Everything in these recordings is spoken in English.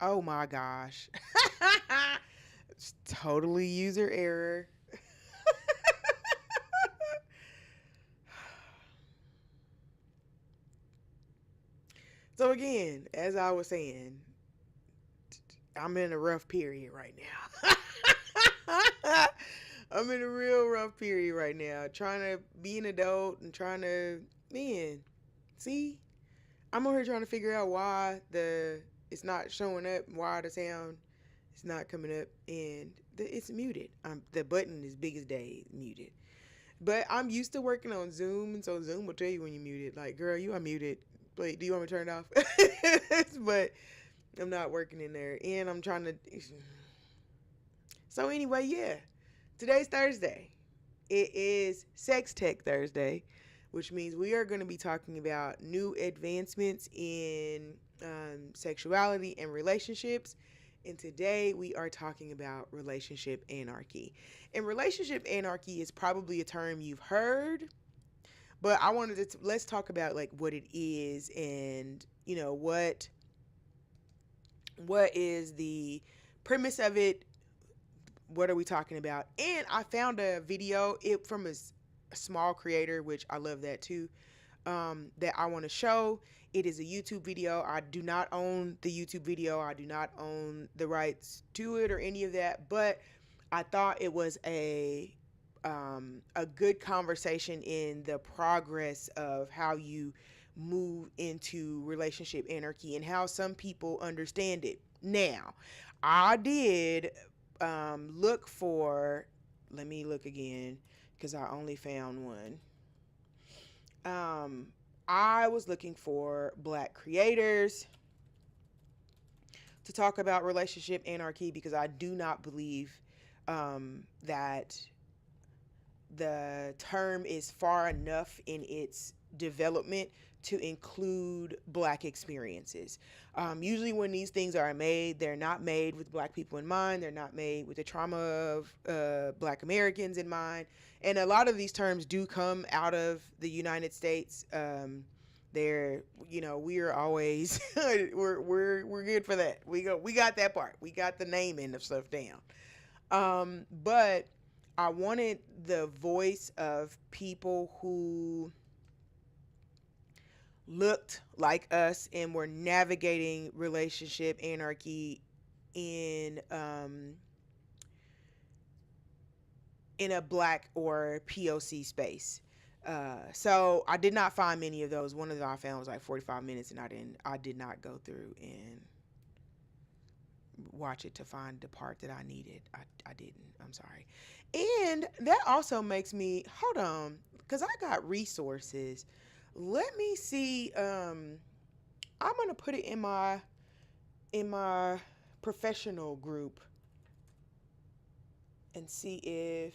Oh my gosh. It's totally user error. So again, as I was saying, I'm in a rough period right now. I'm in a real rough period right now. Trying to be an adult and trying to, man, see, I'm over here trying to figure out why it's not showing up, why the sound is not coming up, and it's muted. The button is big as day muted. But I'm used to working on Zoom, and so Zoom will tell you when you're muted. Like, girl, you are muted. Wait, do you want me to turn it off? But I'm not working in there, and I'm trying to. So anyway, yeah, today's Thursday. It is SexTech Thursday, which means we are going to be talking about new advancements in sexuality and relationships. And today we are talking about relationship anarchy. And relationship anarchy is probably a term you've heard, but I wanted to let's talk about like what it is and what is the premise of it, what are we talking about. And I found a video from a small creator, which I love that too, that I want to show. It is a YouTube video. I do not own the YouTube video. I do not own the rights to it or any of that, but I thought it was a good conversation in the progress of how you move into relationship anarchy and how some people understand it. Now, I did look for, let me look again because I only found one. I was looking for Black creators to talk about relationship anarchy because I do not believe that the term is far enough in its development to include Black experiences. Usually when these things are made, they're not made with Black people in mind. They're not made with the trauma of Black Americans in mind. And a lot of these terms do come out of the United States. They're, we are always we're good for that. We got that part. We got the naming of stuff down. But I wanted the voice of people who looked like us and were navigating relationship anarchy in a Black or POC space. So I did not find many of those. One of them I found was like 45 minutes, and I did not go through and watch it to find the part that I needed. I didn't. I'm sorry. And that also makes me hold on, because I got resources. Let me see. I'm gonna put it in my professional group and see if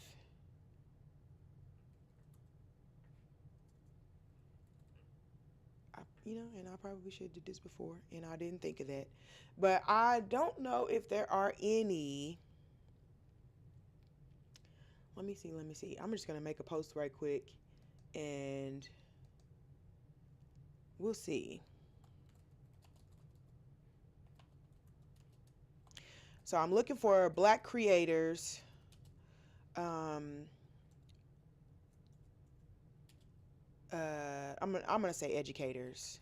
and I probably should have did this before, and I didn't think of that. But I don't know if there are any. Let me see. I'm just gonna make a post right quick, and we'll see. So I'm looking for Black creators. I'm gonna say educators.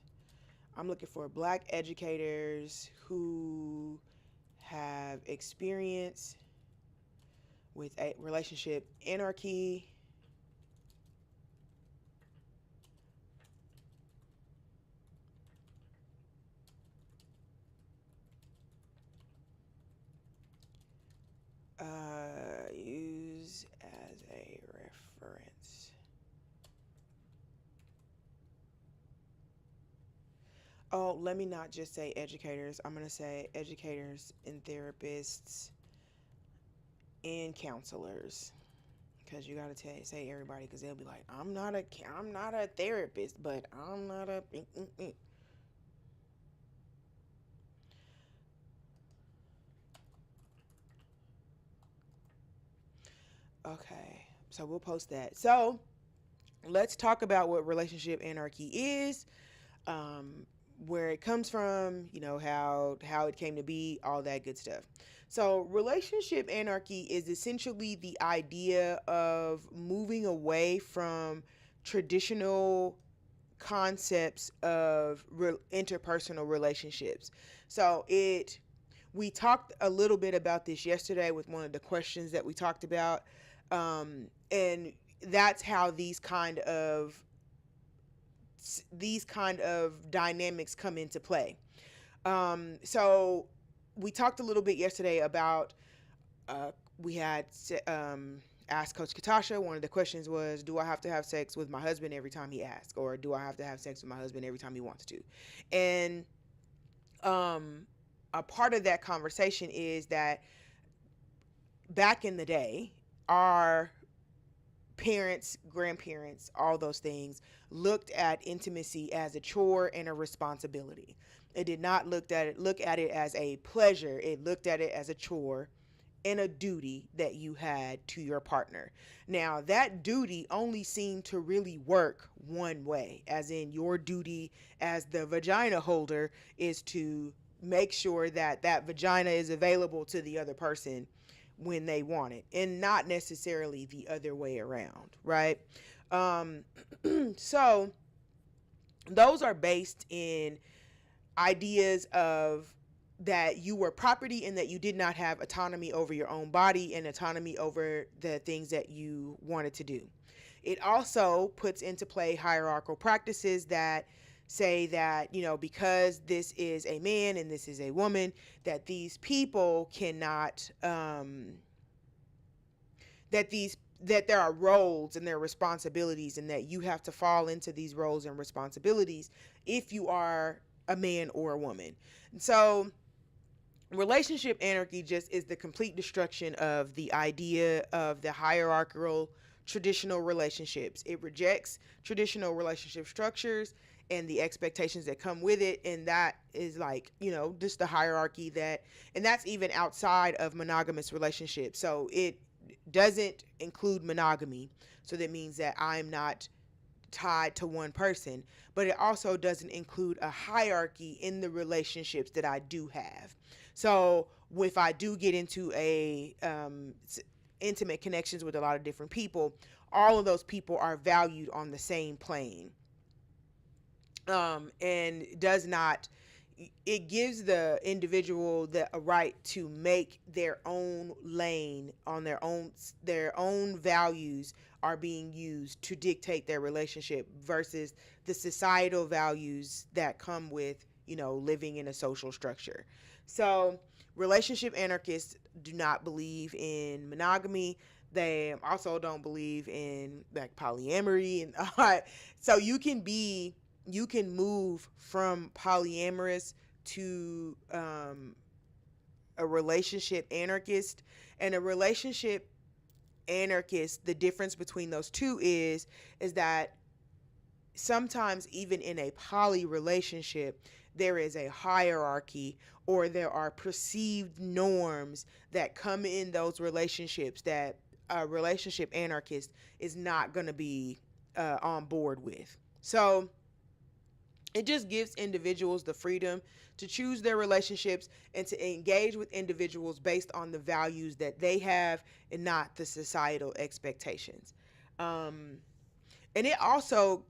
I'm looking for Black educators who have experience with a relationship anarchy. Use as a reference. Oh, let me not just say educators. I'm going to say educators and therapists and counselors. Because you got to say everybody, because they'll be like, I'm not a therapist, but I'm not a. Okay, so we'll post that. So let's talk about what relationship anarchy is. where it comes from, how it came to be, all that good stuff. So, relationship anarchy is essentially the idea of moving away from traditional concepts of interpersonal relationships. So, we talked a little bit about this yesterday with one of the questions that we talked about, and that's how these kind of dynamics come into play. So we talked a little bit yesterday about we had asked Coach Katasha. One of the questions was, do I have to have sex with my husband every time he asks, or do I have to have sex with my husband every time he wants to? And a part of that conversation is that back in the day, our parents, grandparents, all those things looked at intimacy as a chore and a responsibility. It did not look at it as a pleasure. It looked at it as a chore and a duty that you had to your partner. Now, that duty only seemed to really work one way, as in your duty as the vagina holder is to make sure that that vagina is available to the other person when they want it, and not necessarily the other way around, right? So those are based in ideas of that you were property and that you did not have autonomy over your own body and autonomy over the things that you wanted to do. It also puts into play hierarchical practices that say that, because this is a man and this is a woman, that these people cannot, that there are roles and there are responsibilities, and that you have to fall into these roles and responsibilities if you are a man or a woman. And so relationship anarchy just is the complete destruction of the idea of the hierarchical traditional relationships. It rejects traditional relationship structures and the expectations that come with it, and that is like, just the hierarchy and that's even outside of monogamous relationships. So it doesn't include monogamy, so that means that I'm not tied to one person, but it also doesn't include a hierarchy in the relationships that I do have. So if I do get into intimate connections with a lot of different people, all of those people are valued on the same plane. And it gives the individual a right to make their own lane on their own values are being used to dictate their relationship versus the societal values that come with, living in a social structure. So relationship anarchists do not believe in monogamy. They also don't believe in like polyamory and so you can move from polyamorous to a relationship anarchist. And a relationship anarchist, the difference between those two is that sometimes even in a poly relationship, there is a hierarchy or there are perceived norms that come in those relationships that a relationship anarchist is not going to be on board with. So it just gives individuals the freedom to choose their relationships and to engage with individuals based on the values that they have and not the societal expectations. And it also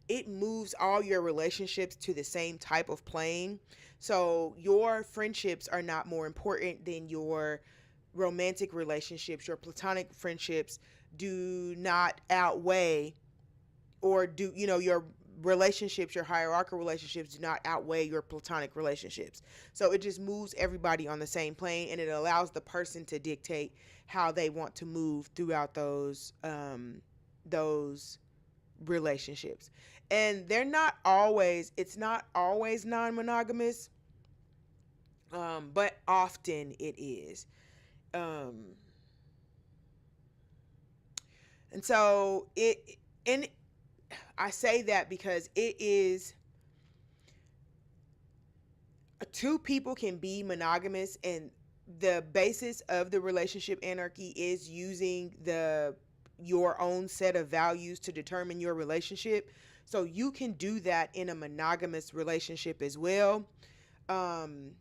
it moves all your relationships to the same type of plane. So your friendships are not more important than your romantic relationships. Your platonic friendships do not outweigh, or do your relationships, your hierarchical relationships do not outweigh your platonic relationships. So it just moves everybody on the same plane, and it allows the person to dictate how they want to move throughout those relationships. And it's not always non-monogamous, but often it is. And so I say that because it is, two people can be monogamous, and the basis of the relationship anarchy is using your own set of values to determine your relationship. So you can do that in a monogamous relationship as well. Um,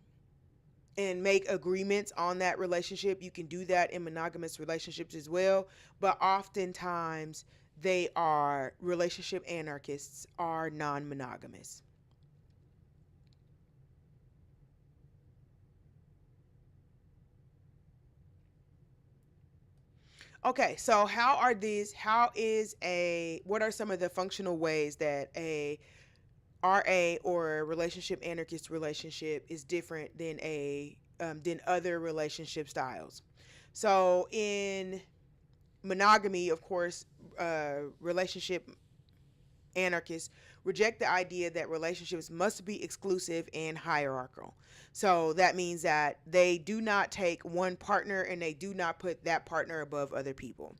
and make agreements on that relationship. You can do that in monogamous relationships as well. But oftentimes, they are relationship anarchists are non monogamous. Okay, so what are some of the functional ways that a RA or a relationship anarchist relationship is different than other relationship styles? So in monogamy, of course, relationship anarchists reject the idea that relationships must be exclusive and hierarchical. So that means that they do not take one partner and they do not put that partner above other people.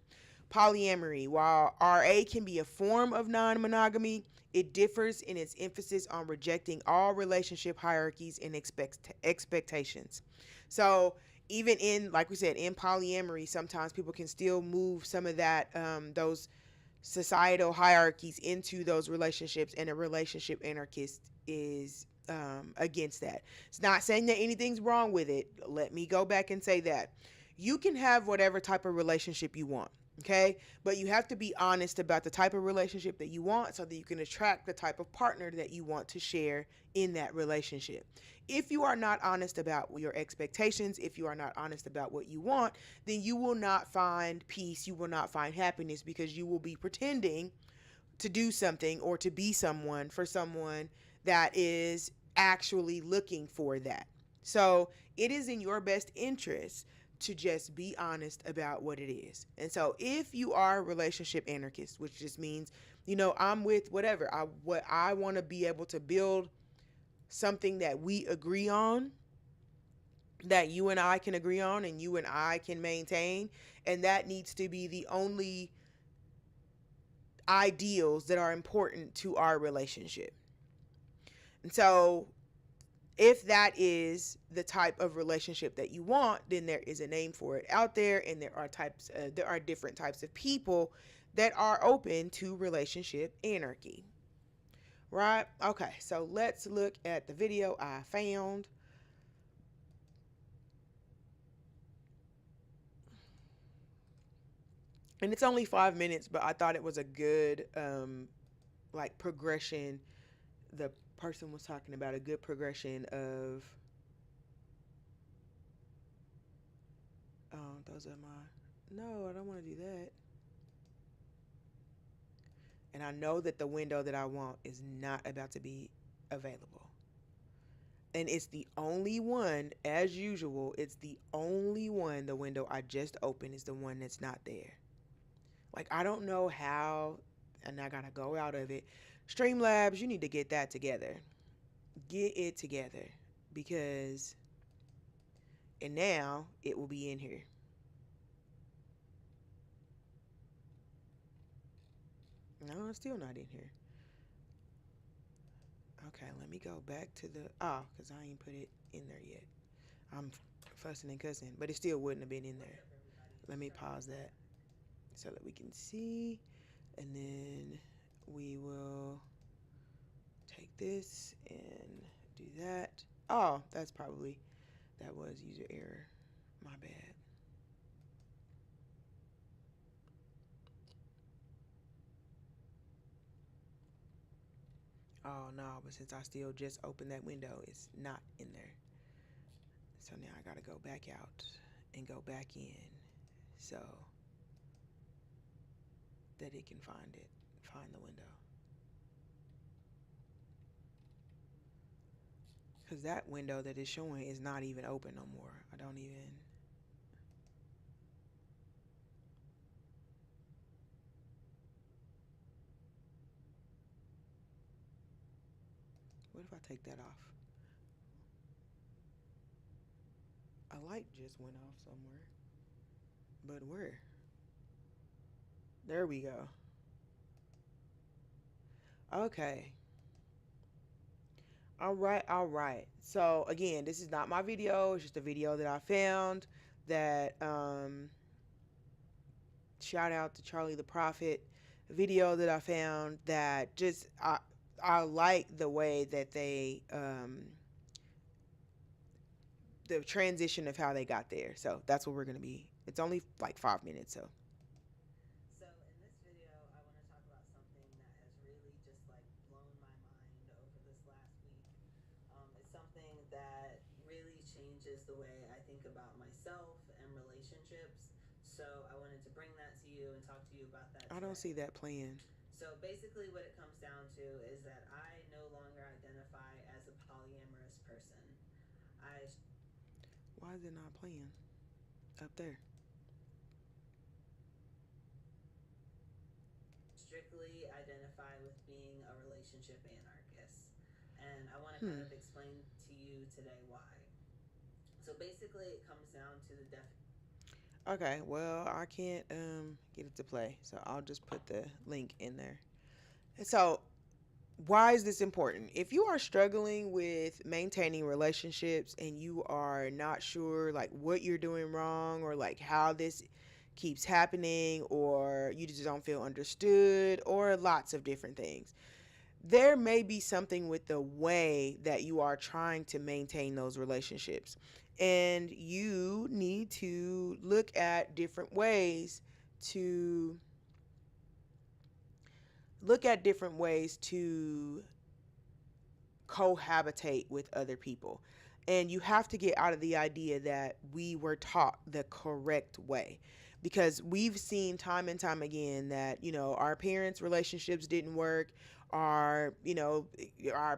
Polyamory, while RA can be a form of non monogamy, it differs in its emphasis on rejecting all relationship hierarchies and expectations. So, even in, like we said, in polyamory, sometimes people can still move some of those societal hierarchies into those relationships, and a relationship anarchist is against that. It's not saying that anything's wrong with it. Let me go back and say that you can have whatever type of relationship you want. Okay, but you have to be honest about the type of relationship that you want so that you can attract the type of partner that you want to share in that relationship. If you are not honest about your expectations, if you are not honest about what you want, then you will not find peace, you will not find happiness, because you will be pretending to do something or to be someone for someone that is actually looking for that. So it is in your best interest to just be honest about what it is. And so if you are a relationship anarchist, which just means, I'm with whatever, what I want to be able to build something that we agree on, that you and I can agree on and you and I can maintain, and that needs to be the only ideals that are important to our relationship. And so if that is the type of relationship that you want, then there is a name for it out there, and there are different types of people that are open to relationship anarchy. Right? Okay, so let's look at the video I found. And it's only 5 minutes, but I thought it was a good progression. The person was talking about a good progression of, oh, those are my, no, I don't want to do that. And I know that the window that I want is not about to be available. And it's the only one, as usual, it's the only one, the window I just opened is the one that's not there. Like, I don't know how, and I gotta go out of it. Streamlabs, you need to get that together. Get it together, because, and now it will be in here. No, it's still not in here. Okay, let me go back to because I ain't put it in there yet. I'm fussing and cussing, but it still wouldn't have been in there. Let me pause that so that we can see, and then we will take this and do that. Oh, that was user error. My bad. Oh no, but since I still just opened that window, it's not in there. So now I gotta go back out and go back in so that it can find the window. Because that window that is showing is not even open no more. I don't even. What if I take that off? A light just went off somewhere. But where? There we go. Okay. All right, all right. So again, this is not my video. It's just a video that I found that shout out to Charlie the Prophet video that I found that just I like the way that they the transition of how they got there. So that's what we're gonna be. It's only like 5 minutes, so. So in this video, I want to talk about something that has really just like blown my mind over this last week. It's something that really changes the way I think about myself and relationships. So I wanted to bring that to you and talk to you about that today. I don't see that playing. So basically, what it comes down to is that I no longer identify as a polyamorous person. I Why is it not playing up there? Strictly identify with being a relationship anarchist. And I want to kind of explain to you today why. So basically, it comes down to the definition. Okay, well, I can't get it to play, so I'll just put the link in there. So, why is this important? If you are struggling with maintaining relationships and you are not sure like what you're doing wrong or like how this keeps happening, or you just don't feel understood, or lots of different things, there may be something with the way that you are trying to maintain those relationships. And you need to look at different ways to cohabitate with other people. And you have to get out of the idea that we were taught the correct way. Because we've seen time and time again that, our parents' relationships didn't work, our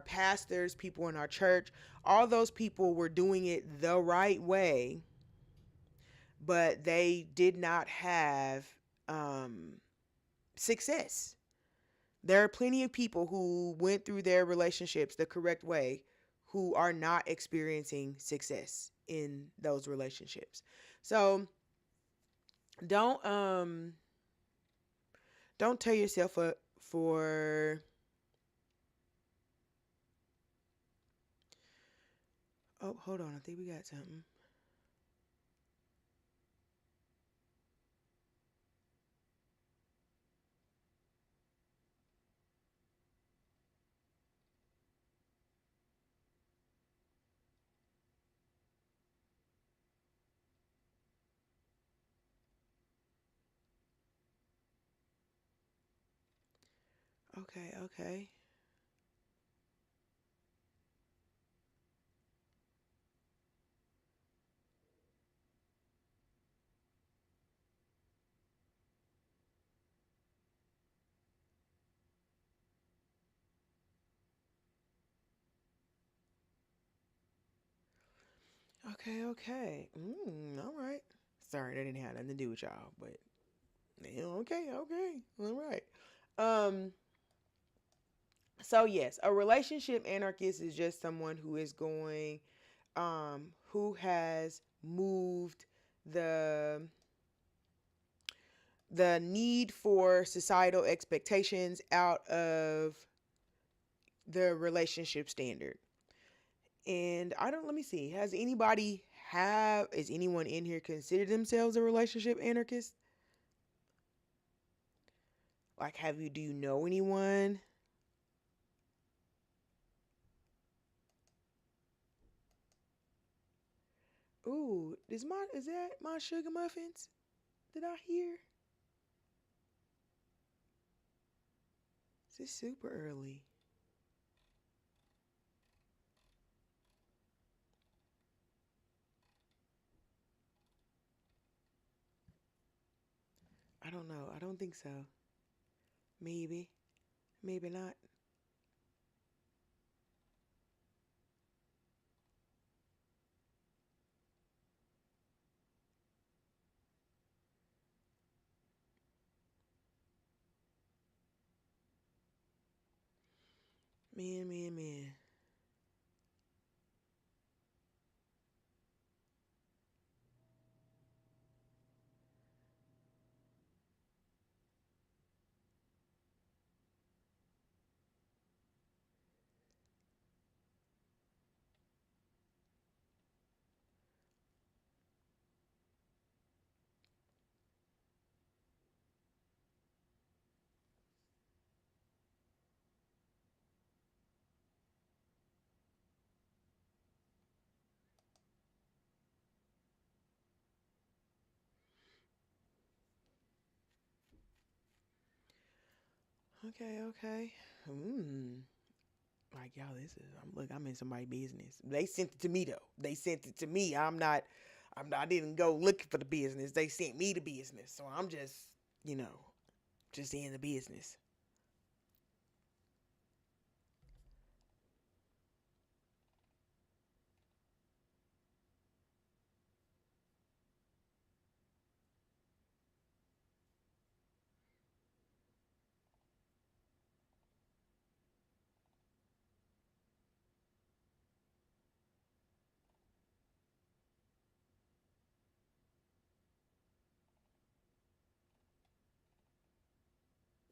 pastors, people in our church, all those people were doing it the right way, but they did not have success. There are plenty of people who went through their relationships the correct way who are not experiencing success in those relationships. So don't um don't tear yourself up for Oh, hold on. I think we got something. Okay, okay. Okay, okay. All right. Sorry, that didn't have nothing to do with y'all, but yeah, okay, okay. All right. Um so yes, a relationship anarchist is just someone who is going who has moved the the need for societal expectations out of the relationship standard. And I don't let me see. Has anybody have is anyone in here considered themselves a relationship anarchist? Like do you know anyone? Ooh, is that my sugar muffins? Did I hear? Is this super early? I don't know. I don't think so. Maybe. Maybe not. Man, man, man. Okay, okay. Hmm. Like y'all, this is look. I'm in somebody's business. They sent it to me though. They sent it to me. I'm not. I didn't go looking for the business. They sent me the business. So I'm just, you know, just in the business.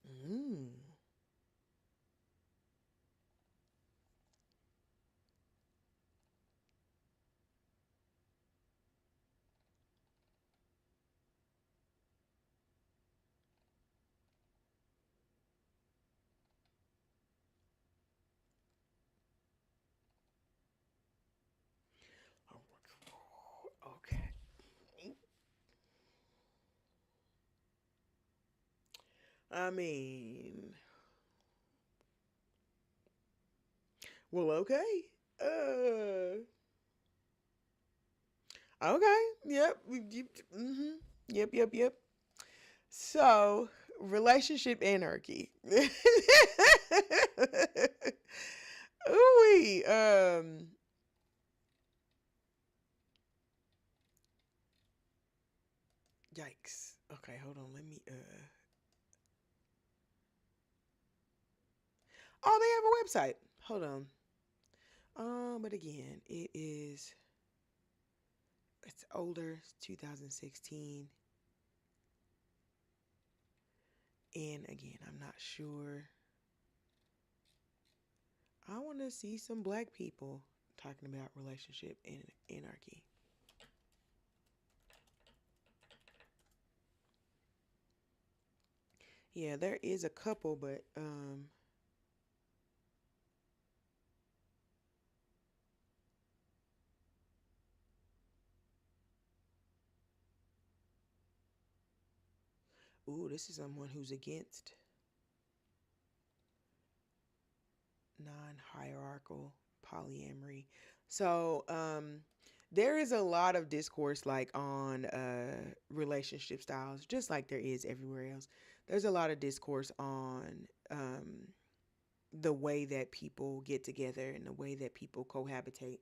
Mm. Okay. I mean, well, okay. Uh, okay. Yep. Mm-hmm. Yep. Yep. Yep. So, relationship anarchy. Ooh, yikes. Okay, hold on. Let me. Oh, they have a website. Hold on. But again, it's older. It's 2016, and again, I'm not sure. I want to see some black people talking about relationship and anarchy. Yeah, there is a couple, but ooh, this is someone who's against non-hierarchical polyamory. So, there is a lot of discourse like on relationship styles, just like there is everywhere else. There's a lot of discourse on the way that people get together and the way that people cohabitate.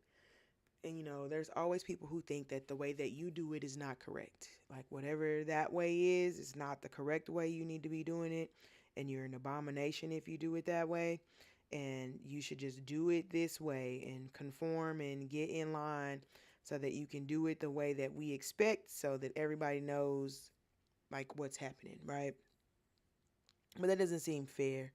And there's always people who think that the way that you do it is not correct. Like whatever that way is not the correct way you need to be doing it. And you're an abomination if you do it that way. And you should just do it this way and conform and get in line so that you can do it the way that we expect so that everybody knows like what's happening, right? But that doesn't seem fair.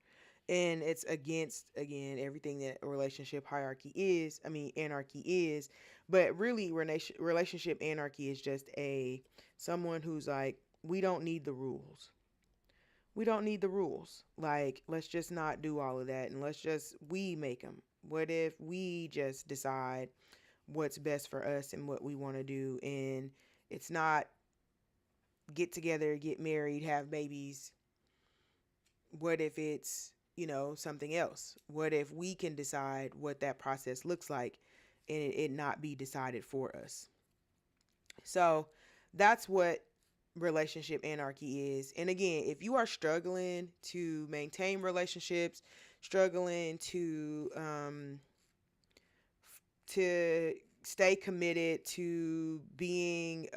And it's against, again, everything that a relationship hierarchy is. I mean, anarchy is. But really, relationship anarchy is just someone who's like, we don't need the rules. We don't need the rules. Like, let's just not do all of that and let's just, we make them. What if we just decide what's best for us and what we want to do? And it's not get together, get married, have babies. What if it's, something else? What if we can decide what that process looks like and it not be decided for us? So that's what relationship anarchy is. And again, if you are struggling to maintain relationships, struggling to stay committed to being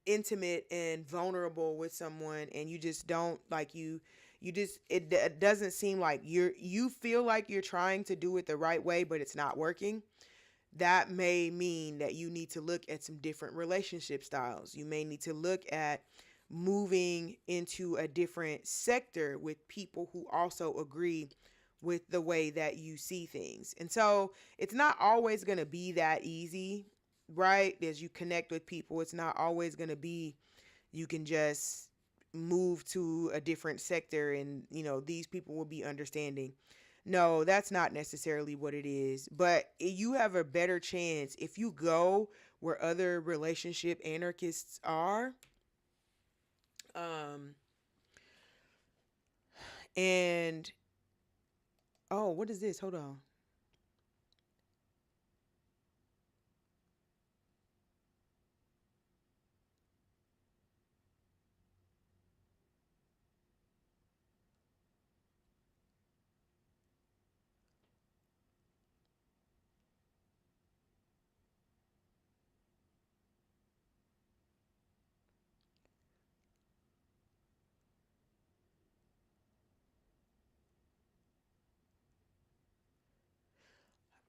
intimate and vulnerable with someone, and you just don't like you just it doesn't seem like you feel like you're trying to do it the right way but it's not working. That may mean that you need to look at some different relationship styles. You may need to look at moving into a different sector with people who also agree with the way that you see things. And so it's not always going to be that easy, right? As you connect with people, it's not always going to be you can just move to a different sector and these people will be understanding. No, that's not necessarily what it is, but you have a better chance if you go where other relationship anarchists are. Um, and oh, what is this? Hold on.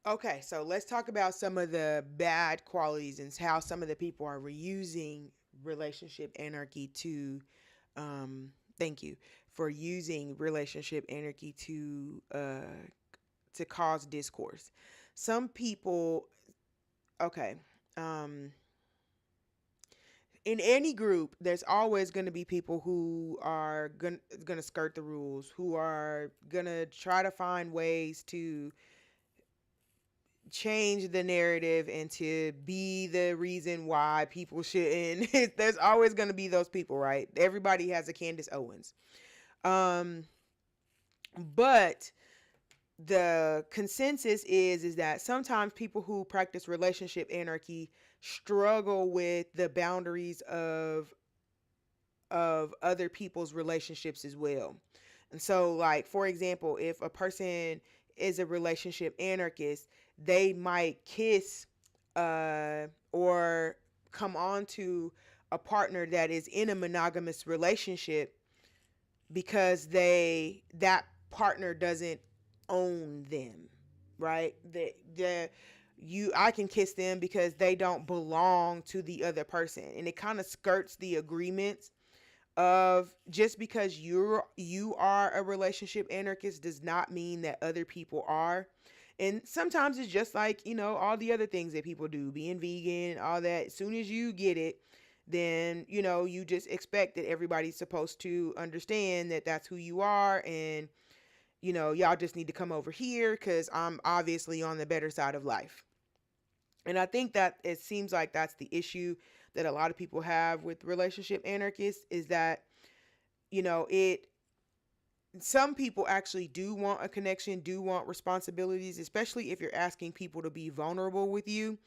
Okay, so let's talk about some of the bad qualities and how some of the people are reusing relationship anarchy to, thank you for using relationship anarchy to cause discourse. Some people, okay, um, in any group, there's always going to be people who are going to skirt the rules, who are going to try to find ways to change the narrative and to be the reason why people shouldn't. There's always going to be those people, right? Everybody has a Candace Owens. Um, but the consensus is that sometimes people who practice relationship anarchy struggle with the boundaries of other people's relationships as well. And so, like, for example, if a person is a relationship anarchist, they might kiss or come on to a partner that is in a monogamous relationship because that partner doesn't own them, right? The you I can kiss them because they don't belong to the other person, and it kind of skirts the agreements of just because you are a relationship anarchist does not mean that other people are. And sometimes it's just like, all the other things that people do, being vegan, all that. As soon as you get it, then you just expect that everybody's supposed to understand that that's who you are, and y'all just need to come over here because I'm obviously on the better side of life. And I think that it seems like that's the issue that a lot of people have with relationship anarchists, is that it some people actually do want a connection, do want responsibilities, especially if you're asking people to be vulnerable with you.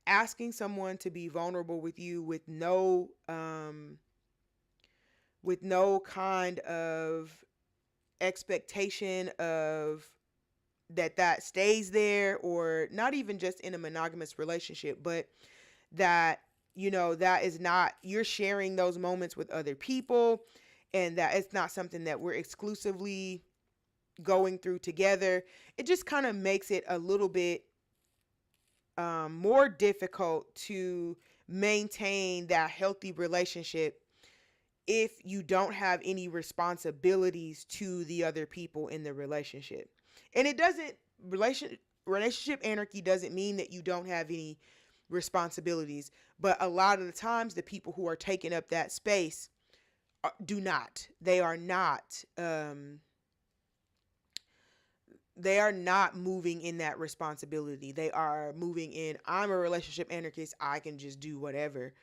Asking someone to be vulnerable with you with no kind of expectation of that stays there, or not even just in a monogamous relationship, but that that is not, you're sharing those moments with other people, and that it's not something that we're exclusively going through together. It just kind of makes it a little bit more difficult to maintain that healthy relationship if you don't have any responsibilities to the other people in the relationship. And it doesn't relation relationship anarchy doesn't mean that you don't have any responsibilities, but a lot of the times the people who are taking up that space do not. They are not moving in that responsibility. They are moving in, I'm a relationship anarchist, I can just do whatever.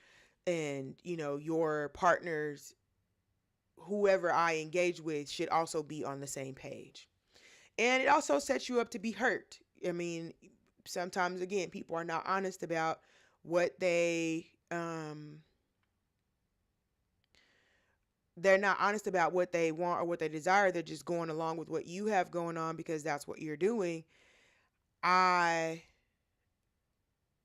And your partners, whoever I engage with, should also be on the same page. And it also sets you up to be hurt. I mean, sometimes again, people are not honest about what they're not honest about what they want or what they desire. They're just going along with what you have going on because that's what you're doing. I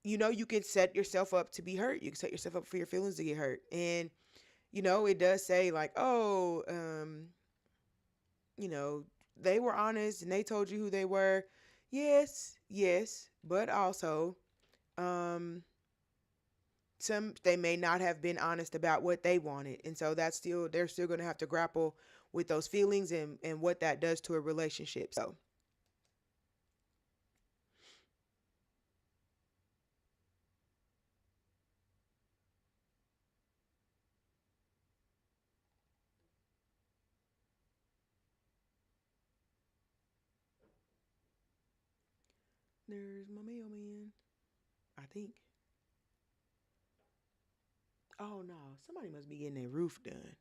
You can set yourself up to be hurt. You can set yourself up for your feelings to get hurt. And it does say like, oh, you know, they were honest and they told you who they were. Yes, yes, but also, um, they may not have been honest about what they wanted, and so they're still going to have to grapple with those feelings and what that does to a relationship. So there's my mailman, I think. Oh no, somebody must be getting their roof done.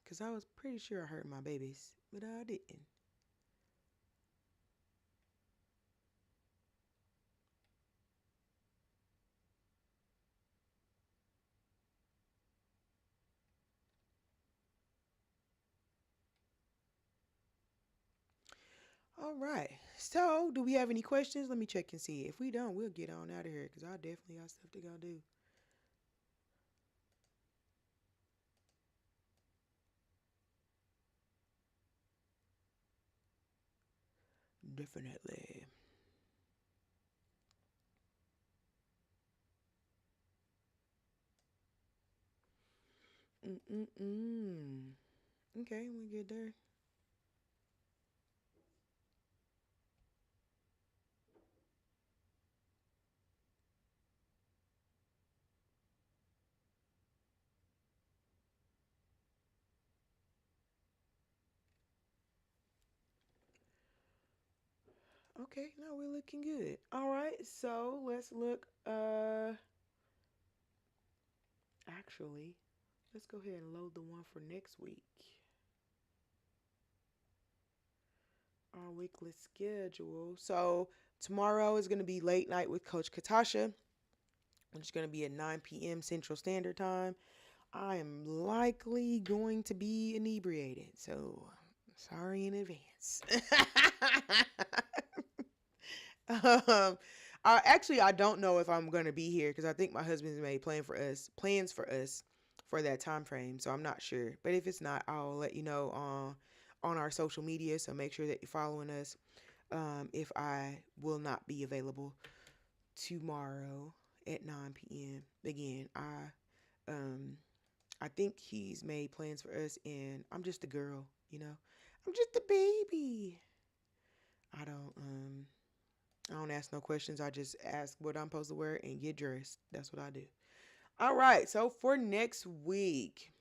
Cause I was pretty sure I hurt my babies, but I didn't. All right. So, do we have any questions? Let me check and see. If we don't, we'll get on out of here because I definitely got stuff to go do. Definitely. Mm-mm-mm. Okay, we get there. Okay, now we're looking good. All right, so let's look. Actually, let's go ahead and load the one for next week. Our weekly schedule. So tomorrow is going to be late night with Coach Katasha, which is going to be at 9 p.m. Central Standard Time. I am likely going to be inebriated, so sorry in advance. I don't know if I'm gonna be here because I think my husband's made plans for us for that time frame. So I'm not sure. But if it's not, I'll let you know on our social media. So make sure that you're following us. If I will not be available tomorrow at 9 p.m. Again, um I think he's made plans for us, and I'm just a girl. I'm just a baby. I don't um I don't ask no questions. I just ask what I'm supposed to wear and get dressed. That's what I do. All right. So for next week,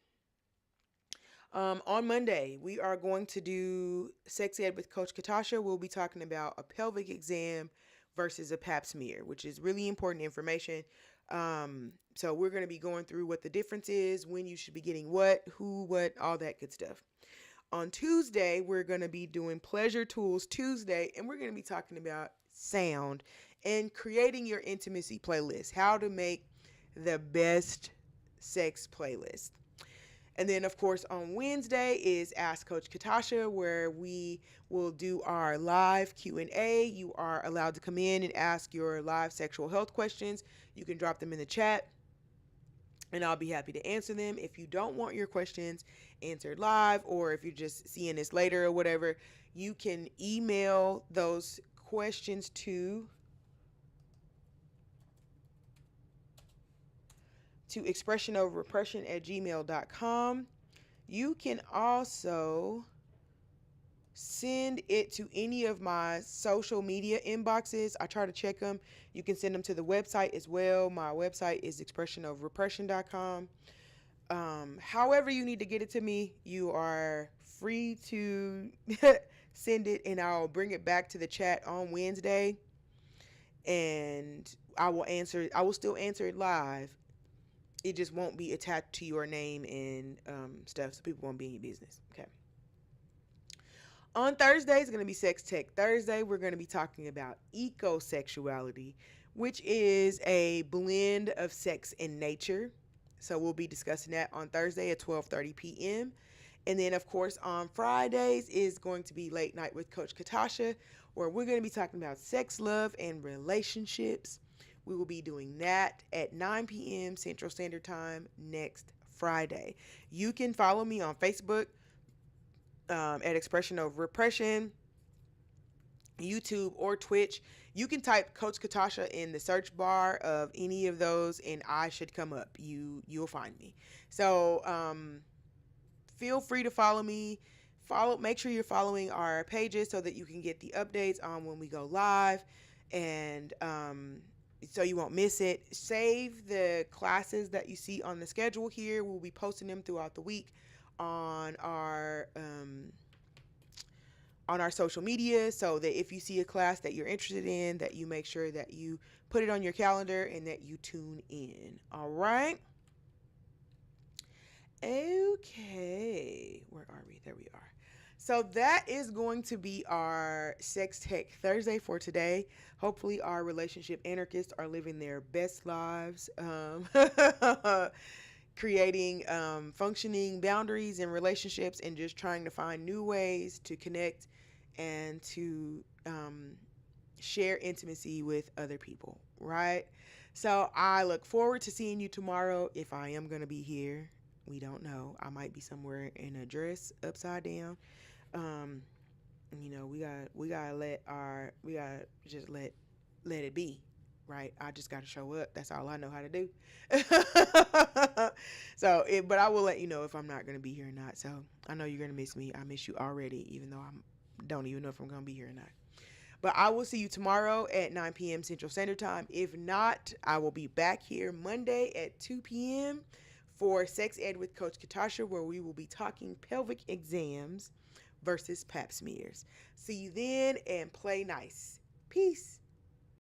on Monday, we are going to do sex ed with Coach Katasha. We'll be talking about a pelvic exam versus a pap smear, which is really important information. So we're going to be going through what the difference is, when you should be getting what, who, what, all that good stuff. On Tuesday, we're going to be doing Pleasure Tools Tuesday, and we're going to be talking about sound and creating your intimacy playlist, how to make the best sex playlist. And then, of course, on Wednesday is Ask Coach Katasha, where we will do our live Q&A. You are allowed to come in and ask your live sexual health questions. You can drop them in the chat, and I'll be happy to answer them. If you don't want your questions answered live, or if you're just seeing this later or whatever, you can email those questions to expressionofrepression@gmail.com. You can also send it to any of my social media inboxes. I try to check them. You can send them to the website as well. My website is expressionofrepression.com. However you need to get it to me, you are free to send it, and I'll bring it back to the chat on Wednesday, and I will still answer it live. It just won't be attached to your name and stuff, so people won't be in your business. Okay. On Thursday is going to be Sex Tech Thursday. We're going to be talking about ecosexuality, which is a blend of sex and nature. So we'll be discussing that on Thursday at 12:30 p.m. And then, of course, on Fridays is going to be Late Night with Coach Katasha, where we're going to be talking about sex, love, and relationships. We will be doing that at 9 p.m. Central Standard Time next Friday. You can follow me on Facebook at Expression of Repression, YouTube, or Twitch. You can type Coach Katasha in the search bar of any of those, and I should come up. You'll find me. So feel free to follow me. Make sure you're following our pages so that you can get the updates on when we go live, and so you won't miss it. Save the classes that you see on the schedule here. We'll be posting them throughout the week on on our social media, so that if you see a class that you're interested in, that you make sure that you put it on your calendar and that you tune in. All right. Okay. Where are we? There we are. So that is going to be our Sex Tech Thursday for today. Hopefully, our relationship anarchists are living their best lives, creating functioning boundaries in relationships, and just trying to find new ways to connect and to share intimacy with other people, right? So I look forward to seeing you tomorrow. If I am going to be here, we don't know. I might be somewhere in a dress upside down. Um, we gotta just let it be, right? I just gotta show up. That's all I know how to do. But I will let you know if I'm not gonna be here or not. So I know you're gonna miss me. I miss you already, even though I don't even know if I'm gonna be here or not. But I will see you tomorrow at 9 p.m. Central Standard Time. If not, I will be back here Monday at 2 p.m. for Sex Ed with Coach Katasha, where we will be talking pelvic exams versus pap smears. See you then, and play nice. Peace.